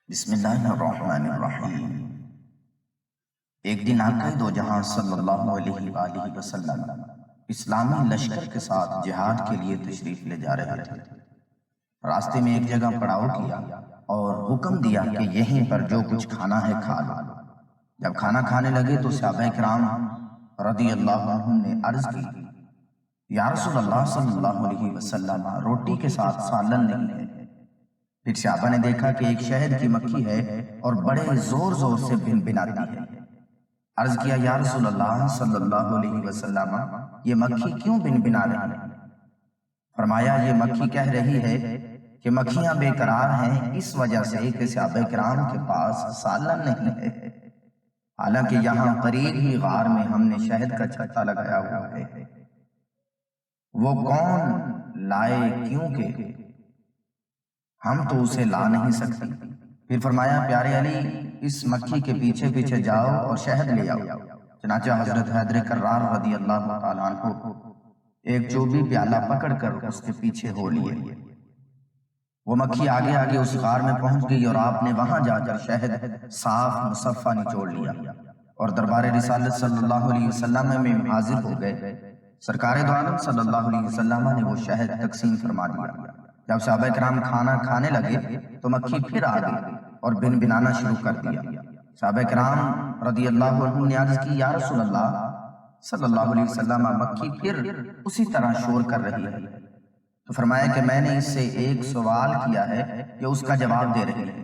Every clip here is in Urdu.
بسم اللہ الرحمن الرحیم۔ ایک دن آقا دو جہاں صلی اللہ علیہ وآلہ وسلم اسلامی لشکر کے ساتھ جہاد کے لیے تشریف لے جا رہے تھے۔ راستے میں ایک جگہ پڑاؤ کیا اور حکم دیا کہ یہیں پر جو کچھ کھانا ہے کھا لو۔ جب کھانا کھانے لگے تو صحابہ کرام رضی اللہ عنہم نے عرض کی، یا رسول اللہ صلی اللہ علیہ وسلم، روٹی کے ساتھ سالن نہیں ہے۔ پھر صحابہ نے دیکھا کہ ایک شہد کی مکھی ہے اور بڑے زور زور سے بن بناتی ہے۔ عرض کیا، یا رسول اللہ صلی اللہ علیہ وسلم، یہ مکھی کیوں بن بنا رہی ہے؟ فرمایا، یہ مکھی کہہ رہی ہے کہ مکھیاں بے قرار ہیں اس وجہ سے کہ صحابہ کرام کے پاس سالن نہیں ہے، حالانکہ یہاں قریب ہی غار میں ہم نے شہد کا چھتا لگایا ہوا ہے۔ وہ کون لائے کیونکہ ہم تو اسے لا نہیں سکتے۔ پھر فرمایا، پیارے علی، اس مکھی کے پیچھے پیچھے جاؤ اور شہد لے آؤ۔ چنانچہ حضرت حیدر کرار رضی اللہ تعالیٰ عنہ ایک چوبی پیالہ پکڑ کر اس کے پیچھے ہو لیے۔ وہ مکھی آگے آگے اس غار میں پہنچ گئی اور آپ نے وہاں جا کر شہد صاف مصفہ نچوڑ لیا اور دربار رسالت صلی اللہ علیہ وسلم میں حاضر ہو گئے۔ سرکار دو عالم صلی اللہ علیہ وسلم نے وہ شہد تقسیم فرما دیا۔ جب صحابہ کرام کھانا کھانے لگے تو مکھی پھر آ گئی اور بن بنانا شروع کر دیا۔ صحابہ کرام رضی اللہ عنہ نے عرض کی، یا رسول اللہ صلی اللہ علیہ وسلم، مکھی پھر اسی طرح شور کر رہی ہے۔ تو فرمایا کہ میں نے اس سے ایک سوال کیا ہے کہ اس کا جواب دے رہی ہے۔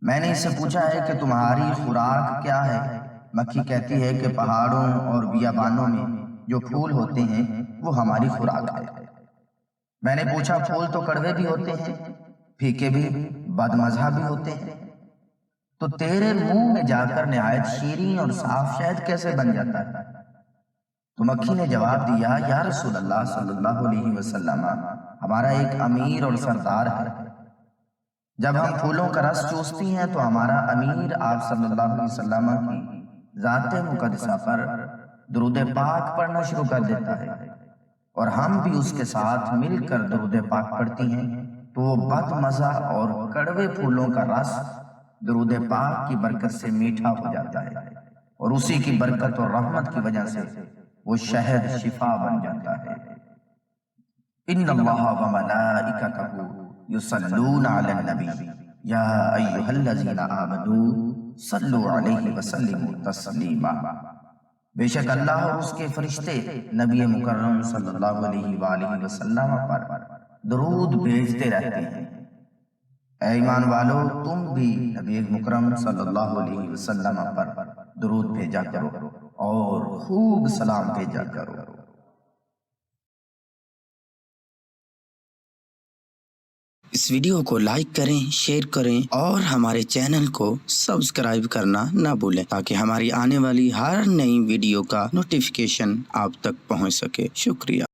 میں نے اس سے پوچھا ہے کہ تمہاری خوراک کیا ہے؟ مکھی کہتی ہے کہ پہاڑوں اور بیابانوں میں جو پھول ہوتے ہیں وہ ہماری خوراک ہے۔ میں نے پوچھا، پھول تو کڑوے بھی ہوتے ہیں، پھیکے بھی، بدمزہ بھی ہوتے ہیں، تو تیرے منہ میں جا کر نہایت شیریں اور صاف شہد کیسے بن جاتا ہے؟ تو مکھی نے جواب دیا، یا رسول اللہ صلی اللہ علیہ وسلم، ہمارا ایک امیر اور سردار ہے۔ جب ہم پھولوں کا رس چوستی ہیں تو ہمارا امیر آپ صلی اللہ علیہ وسلم کی ذات مقدسہ پر درود پاک پڑھنا شروع کر دیتا ہے، اور ہم بھی اس کے ساتھ مل کر درود پاک پڑھتی ہیں، تو وہ بد مزہ اور کڑوے پھولوں کا رس درود پاک کی برکت سے میٹھا ہو جاتا ہے، اور اسی کی برکت اور رحمت کی وجہ سے وہ شہد شفا بن جاتا ہے۔ ان اللہ و ملائکتہ یصلون علی النبی یا ایھا الذین آمنوا صلوا علیہ وسلموا تسلیما۔ بے شک اللہ اور اس کے فرشتے نبی مکرم صلی اللہ علیہ وآلہ وسلم پر درود بھیجتے رہتے ہیں۔ اے ایمان والو، تم بھی نبی مکرم صلی اللہ علیہ وسلم پر درود بھیجا کرو اور خوب سلام بھیجا کرو۔ اس ویڈیو کو لائک کریں، شیئر کریں اور ہمارے چینل کو سبسکرائب کرنا نہ بھولیں تاکہ ہماری آنے والی ہر نئی ویڈیو کا نوٹیفیکیشن آپ تک پہنچ سکے۔ شکریہ۔